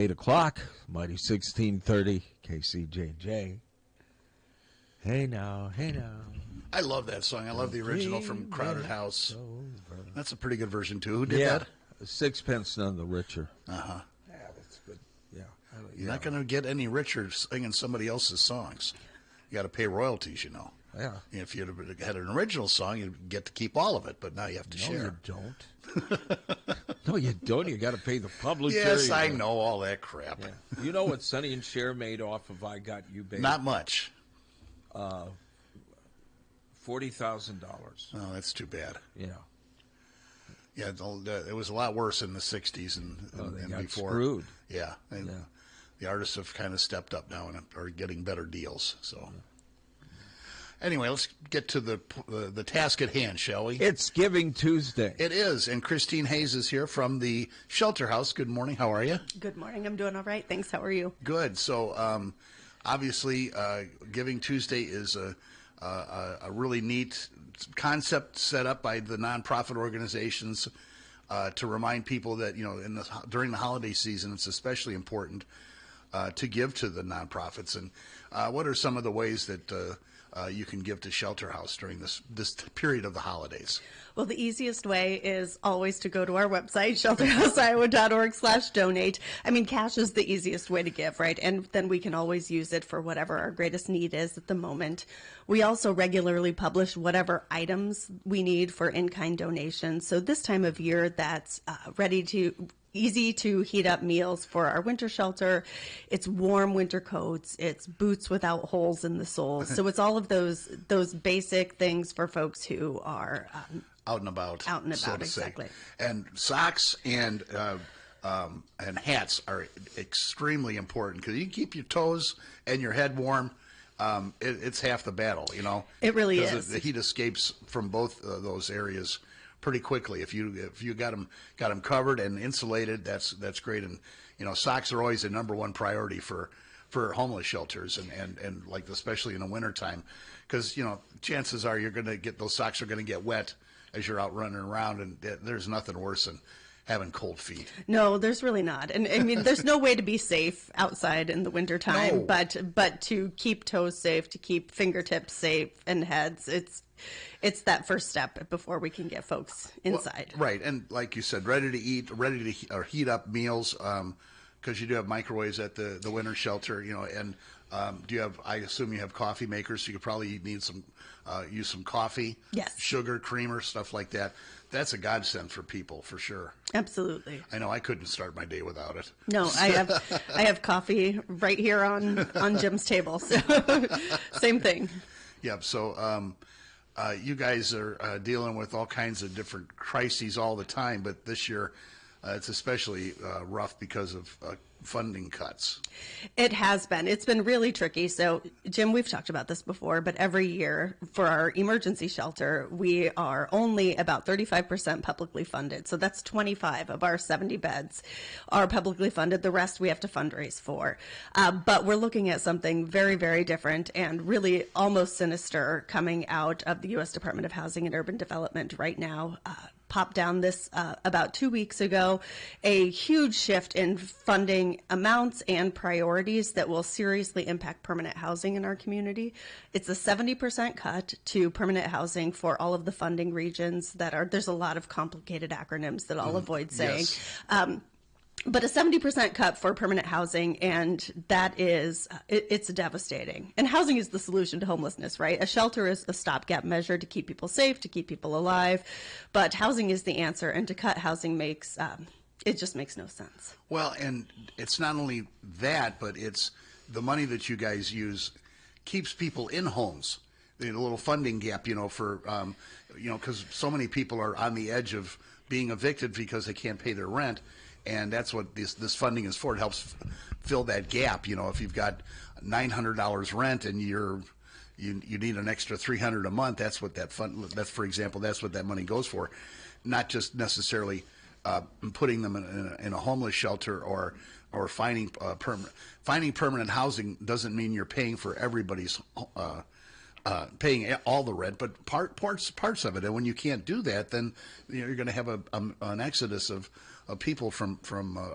8 o'clock, Mighty 1630, KCJJ. Hey now, hey now. I love that song. I love the original from Crowded House. That's a pretty good version, too. Who did that? Sixpence None the Richer. Uh-huh. Yeah, that's good. Yeah. You're not going to get any richer singing somebody else's songs. You got to pay royalties, you know. Yeah. If you had an original song, you'd get to keep all of it, but now you have to share. No, you don't. No, you don't. You got to pay the publisher. Yes, I know all that crap. Yeah. You know what Sonny and Cher made off of I Got You, Baby? Not much. $40,000. Oh, that's too bad. Yeah. Yeah, it was a lot worse in the 60s and got before. Screwed. Yeah. And the artists have kind of stepped up now and are getting better deals. So, anyway, let's get to the task at hand, shall we? It's Giving Tuesday. It is, and Christine Hayes is here from the Shelter House. Good morning. How are you? Good morning. I'm doing all right. Thanks. How are you? Good. So, obviously, Giving Tuesday is a really neat concept set up by the nonprofit organizations to remind people that, you know, during the holiday season, it's especially important to give to the nonprofits. And what are some of the ways that you can give to Shelter House during this period of the holidays? Well, the easiest way is always to go to our website, shelterhouseiowa.org/donate. I mean, cash is the easiest way to give, right? And then we can always use it for whatever our greatest need is at the moment. We also regularly publish whatever items we need for in-kind donations. So this time of year, that's easy to heat up meals for our winter shelter. It's warm winter coats. It's boots without holes in the soles. So it's all of those basic things for folks who are out and about. Out and about, so exactly. And socks and hats are extremely important because you can keep your toes and your head warm. It's half the battle, you know. It really is. The heat escapes from both those areas pretty quickly. If you got them covered and insulated, that's great. And you know, socks are always the number one priority for homeless shelters and like especially in the wintertime, because you know chances are those socks are going to get wet as you're out running around, and there's nothing worse than having cold feet. No, there's really not. And I mean, there's no way to be safe outside in the wintertime, No. but to keep toes safe, to keep fingertips safe and heads, it's that first step before we can get folks inside. Well, right, and like you said, ready to eat, heat up meals, because you do have microwaves at the winter shelter, you know, and I assume you have coffee makers, so you could probably need use some coffee, yes, sugar, creamer, stuff like that. That's a godsend for people, for sure. Absolutely. I know I couldn't start my day without it. No, I have coffee right here on Jim's table, so same thing. Yep. So you guys are dealing with all kinds of different crises all the time, but this year it's especially rough because of funding cuts. It has been. It's been really tricky. So, Jim, we've talked about this before, but every year for our emergency shelter, we are only about 35% publicly funded. So that's 25 of our 70 beds are publicly funded. The rest we have to fundraise for. But we're looking at something very, very different and really almost sinister coming out of the U.S. Department of Housing and Urban Development right now. Popped down this about 2 weeks ago, a huge shift in funding amounts and priorities that will seriously impact permanent housing in our community. It's a 70% cut to permanent housing for all of the funding regions there's a lot of complicated acronyms that I'll avoid saying. Yes. But a 70% cut for permanent housing, and that is, it's devastating. And housing is the solution to homelessness, right? A shelter is a stopgap measure to keep people safe, to keep people alive. But housing is the answer, and to cut housing it just makes no sense. Well, and it's not only that, but it's the money that you guys use keeps people in homes. The little funding gap, you know, because so many people are on the edge of being evicted because they can't pay their rent. And that's what this funding is for. It helps fill that gap. You know, if you've got $900 rent and you need an extra $300 a month, that's what that fund. That's, for example, that's what that money goes for. Not just necessarily putting them in a homeless shelter or finding permanent housing doesn't mean you're paying for everybody's paying all the rent, but parts of it. And when you can't do that, then you're going to have an exodus of of people from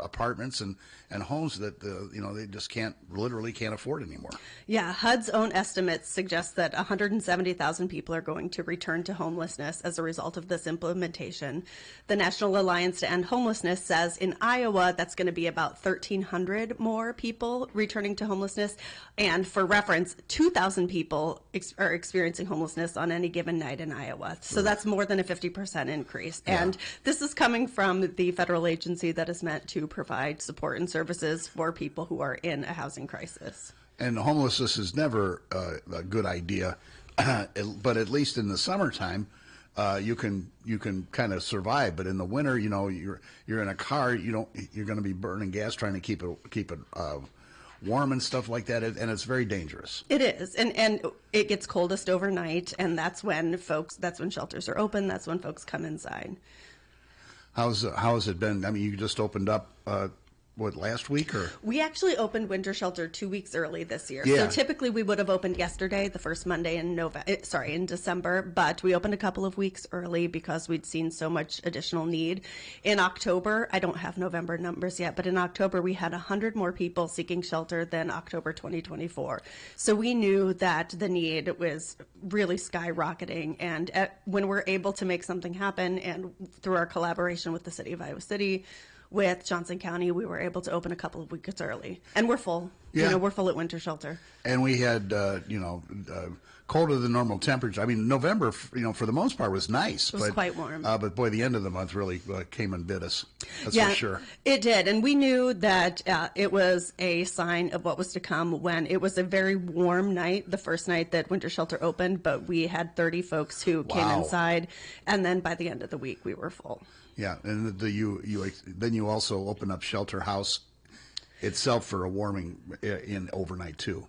apartments and homes that they just literally can't afford anymore. Yeah, HUD's own estimates suggest that 170,000 people are going to return to homelessness as a result of this implementation. The National Alliance to End Homelessness says in Iowa that's going to be about 1,300 more people returning to homelessness. And for reference, 2,000 people are experiencing homelessness on any given night in Iowa. So that's more than a 50% increase. Yeah. And this is coming from the federal agency that is meant to provide support and services for people who are in a housing crisis. And homelessness is never a good idea, but at least in the summertime, you can kind of survive. But in the winter, you're in a car, you're going to be burning gas trying to keep it warm and stuff like that, and it's very dangerous. It is, and it gets coldest overnight, and that's when shelters are open. That's when folks come inside. How has it been? I mean, you just opened up. Last week or? We actually opened Winter Shelter 2 weeks early this year. Yeah. So typically we would have opened yesterday, the first Monday in December, but we opened a couple of weeks early because we'd seen so much additional need. In October, I don't have November numbers yet, but in October we had 100 more people seeking shelter than October 2024. So we knew that the need was really skyrocketing, and when we're able to make something happen, and through our collaboration with the City of Iowa City, with Johnson County, we were able to open a couple of weeks early, and we're full. Yeah. We're full at Winter Shelter. And we had, colder than normal temperature. I mean, November, for the most part, was nice. It was quite warm. But boy, the end of the month really came and bit us. That's Yeah, for sure. it did, and we knew that it was a sign of what was to come when it was a very warm night, the first night that Winter Shelter opened, but we had 30 folks who came Wow. inside, and then by the end of the week, we were full. Yeah, and then you also open up Shelter House itself for a warming in overnight too.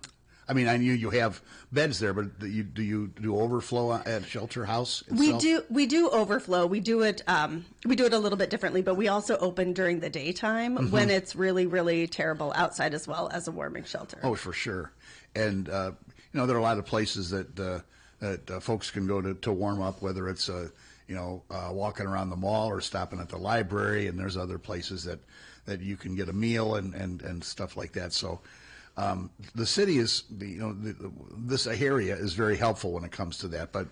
I mean, I knew you have beds there, but do you do overflow at Shelter House itself? We do overflow. We do it a little bit differently, but we also open during the daytime when it's really, really terrible outside, as well as a warming shelter. Oh, for sure. And there are a lot of places that folks can go to warm up, whether it's walking around the mall or stopping at the library, and there's other places that you can get a meal and stuff like that. So the city is, this area is very helpful when it comes to that. But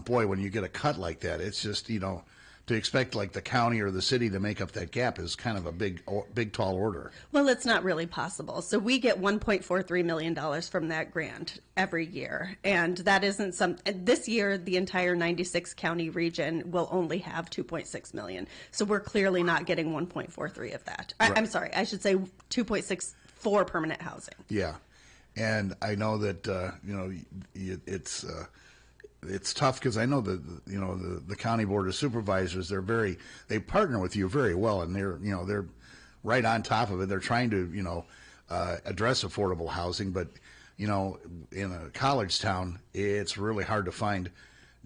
boy, when you get a cut like that, it's just, to expect like the county or the city to make up that gap is kind of a big, tall order. Well, it's not really possible. So we get $1.43 million from that grant every year. And that isn't this year, the entire 96 county region will only have $2.6 million. So we're clearly not getting 1.43 of that. Right. I'm sorry, I should say 2.6 for permanent housing. Yeah. And I know that, it's tough because I know that the county board of supervisors, they partner with you very well, and they're right on top of it. They're trying to address affordable housing, but in a college town, it's really hard to find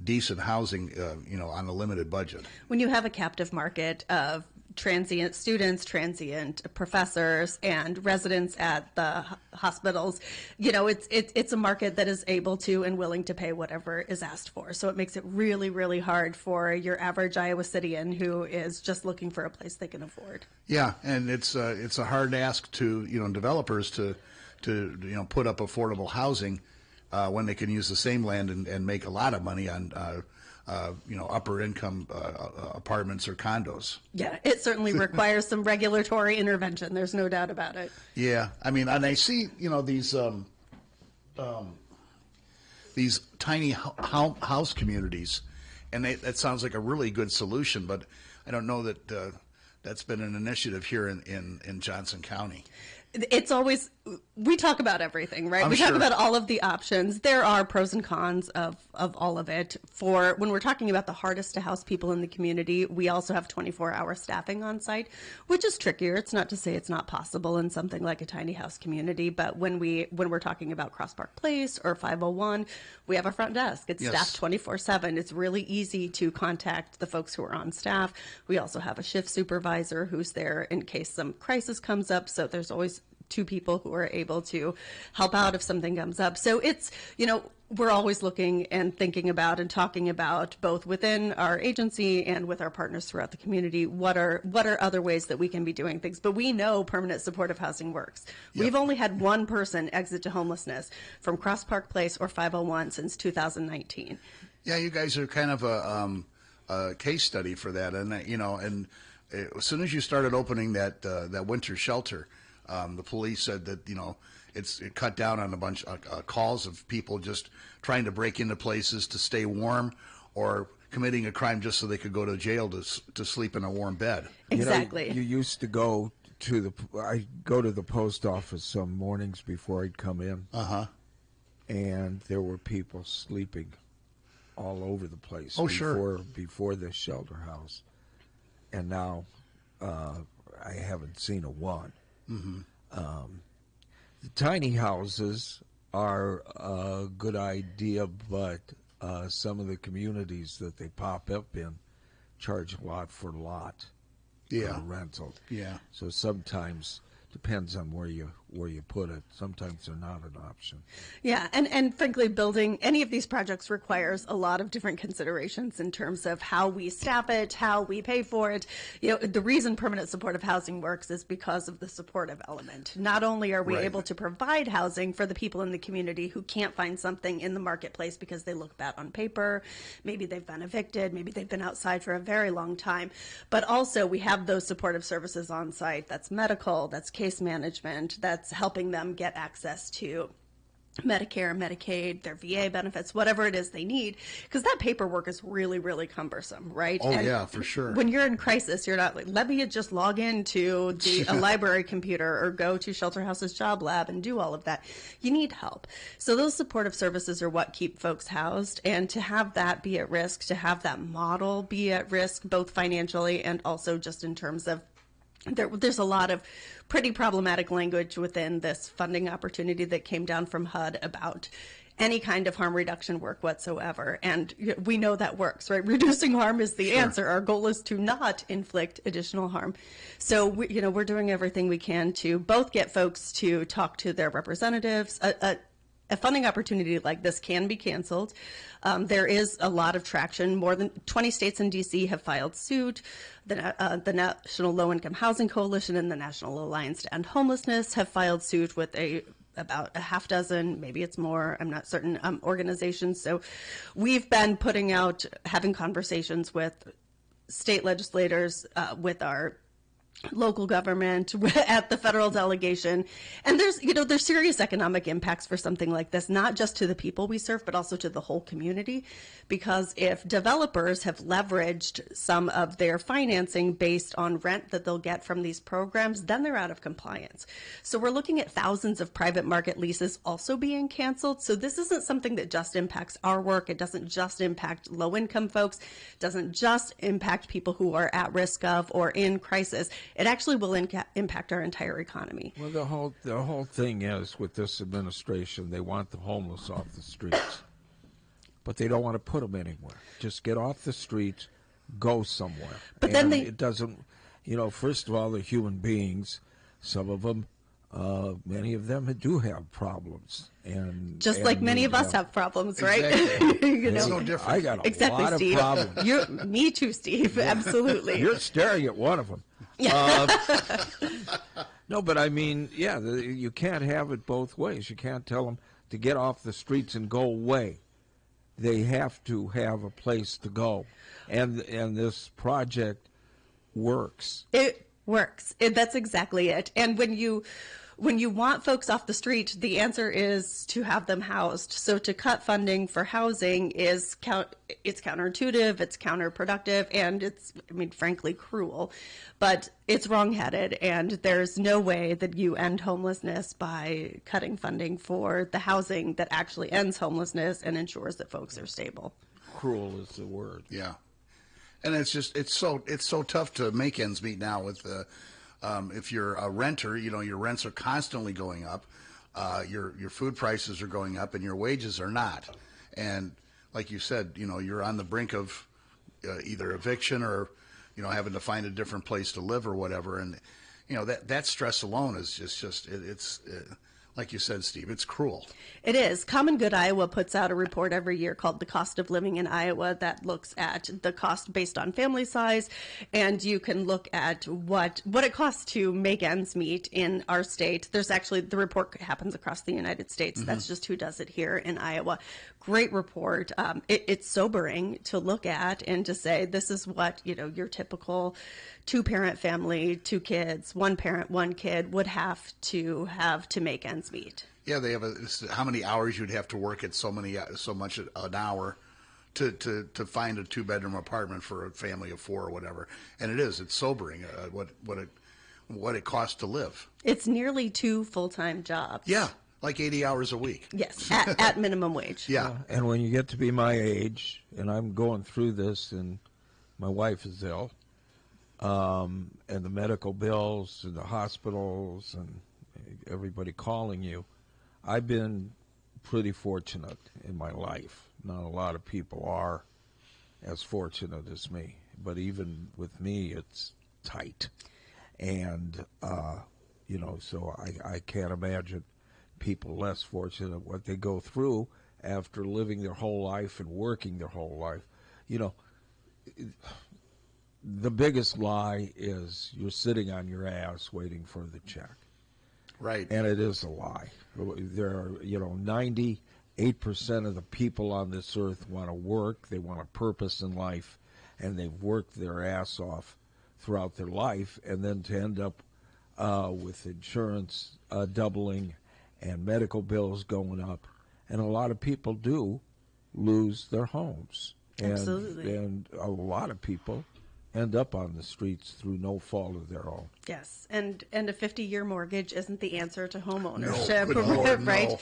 decent housing on a limited budget. When you have a captive market of transient students, transient professors, and residents at the hospitals, it's a market that is able to and willing to pay whatever is asked for. So it makes it really, really hard for your average Iowa Cityan who is just looking for a place they can afford. Yeah, and it's a hard ask to developers to put up affordable housing when they can use the same land and make a lot of money on upper income apartments or condos. Yeah, it certainly requires some regulatory intervention. There's no doubt about it. Yeah, I mean, and I see these tiny house communities, and that sounds like a really good solution, but I don't know that that's been an initiative here in Johnson County. It's always, we talk about everything, right? We talk about all of the options. There are pros and cons of all of it. For when we're talking about the hardest to house people in the community, we also have 24-hour staffing on site, which is trickier. It's not to say it's not possible in something like a tiny house community, but when we're talking about Cross Park Place or 501, we have a front desk. It's staffed 24/7. It's really easy to contact the folks who are on staff. We also have a shift supervisor who's there in case some crisis comes up. So there's always two people who are able to help out if something comes up. So it's, we're always looking and thinking about and talking about, both within our agency and with our partners throughout the community, what are other ways that we can be doing things. But we know permanent supportive housing works. Yep. We've only had one person exit to homelessness from Cross Park Place or 501 since 2019. Yeah, you guys are kind of a case study for that, and and as soon as you started opening that winter shelter, the police said that it cut down on a bunch of calls of people just trying to break into places to stay warm, or committing a crime just so they could go to jail to sleep in a warm bed. Exactly. You used to go to I go to the post office some mornings before I'd come in. And there were people sleeping all over the place. Oh, sure. Before the shelter house, and now I haven't seen a one. The tiny houses are a good idea, but some of the communities that they pop up in charge a lot for lot. Rental. Yeah. So sometimes depends on where you put it. Sometimes they're not an option. Yeah, and frankly, building any of these projects requires a lot of different considerations in terms of how we staff it, how we pay for it. The reason permanent supportive housing works is because of the supportive element. Not only are we Right. able to provide housing for the people in the community who can't find something in the marketplace because they look bad on paper, maybe they've been evicted, maybe they've been outside for a very long time, but also we have those supportive services on site. That's medical, that's case management, that's helping them get access to Medicare, Medicaid, their VA benefits, whatever it is they need, because that paperwork is really, really cumbersome, right? Oh, And yeah, for sure. when you're in crisis, you're not like, let me just log into a library computer or go to Shelter House's job lab and do all of that. You need help. So those supportive services are what keep folks housed, and to have that be at risk, to have that model be at risk, both financially and also just in terms of there's a lot of pretty problematic language within this funding opportunity that came down from HUD about any kind of harm reduction work whatsoever. And we know that works, right? Reducing harm is the answer. Our goal is to not inflict additional harm. So, we're doing everything we can to both get folks to talk to their representatives. A funding opportunity like this can be canceled. There is a lot of traction. More than 20 states and D.C. have filed suit. The National Low Income Housing Coalition and the National Alliance to End Homelessness have filed suit with about a half dozen, maybe it's more, I'm not certain, organizations. So we've been having conversations with state legislators, with our local government, at the federal delegation. And there's serious economic impacts for something like this, not just to the people we serve, but also to the whole community. Because if developers have leveraged some of their financing based on rent that they'll get from these programs, then they're out of compliance. So we're looking at thousands of private market leases also being canceled. So this isn't something that just impacts our work. It doesn't just impact low income folks. It doesn't just impact people who are at risk of or in crisis. It actually will impact our entire economy. Well, the whole thing is, with this administration, they want the homeless off the streets, but they don't want to put them anywhere. Just get off the streets, go somewhere. But and then it doesn't. First of all, they're human beings. Some of them, many of them do have problems, and just like many of us have problems, right? Exactly. It's no different. I got a exactly, lot Steve. of problems. Me too, Steve. Absolutely. You're staring at one of them. No, but I mean, you can't have it both ways. You can't tell them to get off the streets and go away. They have to have a place to go, and this project works. It works. That's exactly it. And when you want folks off the street, the answer is to have them housed. So to cut funding for housing it's counterintuitive, it's counterproductive, and it's, frankly, cruel. But it's wrongheaded, and there's no way that you end homelessness by cutting funding for the housing that actually ends homelessness and ensures that folks are stable. Cruel is the word. Yeah, and it's so tough to make ends meet now with the. If you're a renter, your rents are constantly going up, your food prices are going up, and your wages are not. And like you said, you're on the brink of either eviction or, having to find a different place to live or whatever. And, you know, that stress alone is it's like you said, Steve, it's cruel. It is. Common Good Iowa puts out a report every year called The Cost of Living in Iowa that looks at the cost based on family size, and you can look at what it costs to make ends meet in our state. There's actually, the report happens across the United States. That's just who does it here in Iowa. Great report. It's sobering to look at and to say, this is what, you know, your typical two-parent family, 2 kids, 1 parent, 1 kid would have to make ends meet. Yeah, they have how many hours you'd have to work at so much an hour to find a 2-bedroom apartment for a family of 4 or whatever. And it's sobering what it costs to live. It's nearly 2 full-time jobs. Yeah, like 80 hours a week. Yes, at minimum wage. Yeah. And when you get to be my age, and I'm going through this, and my wife is ill, and the medical bills and the hospitals and everybody calling you, I've been pretty fortunate in my life. Not a lot of people are as fortunate as me, but even with me, it's tight. And, you know, so I can't imagine people less fortunate what they go through after living their whole life and working their whole life. You know, the biggest lie is you're sitting on your ass waiting for the check. Right. And it is a lie. There are, you know, 98% of the people on this earth want to work. They want a purpose in life, and they've worked their ass off throughout their life, and then to end up with insurance doubling and medical bills going up. And a lot of people do lose their homes. Absolutely. And a lot of people end up on the streets through no fault of their own. Yes, and a 50-year mortgage isn't the answer to home ownership, good Lord, right? no.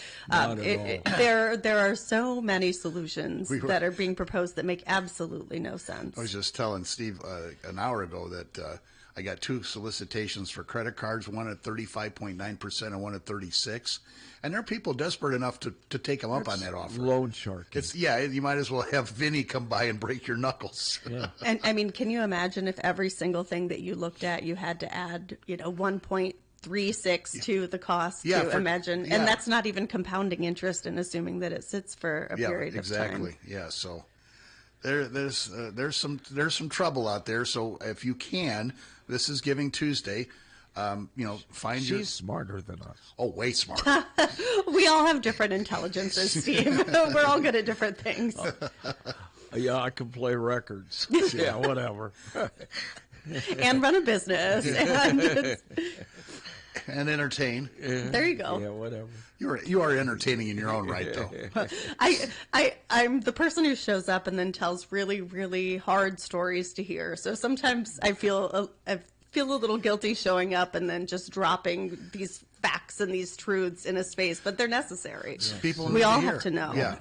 Not at There are so many solutions that are being proposed that make absolutely no sense. I was just telling Steve an hour ago that I got 2 solicitations for credit cards, one at 35.9% and one at 36%. And there are people desperate enough to take them up on that offer. Loan sharking. You might as well have Vinny come by and break your knuckles. Yeah. And I mean, can you imagine if every single thing that you looked at, you had to add, you know, 1.36 to the cost to imagine, and that's not even compounding interest and assuming that it sits for a period of time. Exactly. Yeah. So there's some trouble out there. So if you can, this is Giving Tuesday. You know, find She's smarter than us. Oh, way smarter. We all have different intelligences, Steve. We're all good at different things. Yeah, I can play records. Yeah, whatever. And run a business. And And entertain. there you go. Yeah, whatever. You are entertaining in your own right, though. I'm the person who shows up and then tells really, really hard stories to hear. So sometimes I feel a little guilty showing up and then just dropping these facts and these truths in a space, but they're necessary. People we need all hear. have to know. Yeah.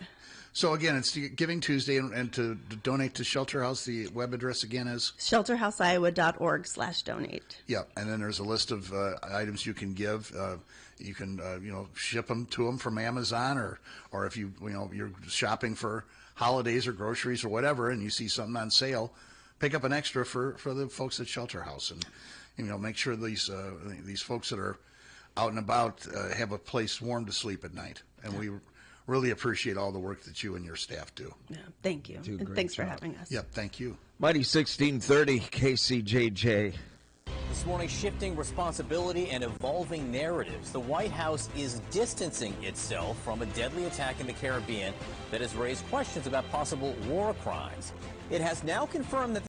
So again, it's Giving Tuesday, and to donate to Shelter House, the web address again is shelterhouseiowa.org/donate. Yeah, and then there's a list of items you can give. You can ship them to them from Amazon, or if you're shopping for holidays or groceries or whatever, and you see something on sale, pick up an extra for the folks at Shelter House, and make sure these folks that are out and about have a place warm to sleep at night. And we really appreciate all the work that you and your staff do. Yeah, thank you. And thanks for having us. Yep, thank you. Mighty 1630 KCJJ. This morning, shifting responsibility and evolving narratives. The White House is distancing itself from a deadly attack in the Caribbean that has raised questions about possible war crimes. It has now confirmed that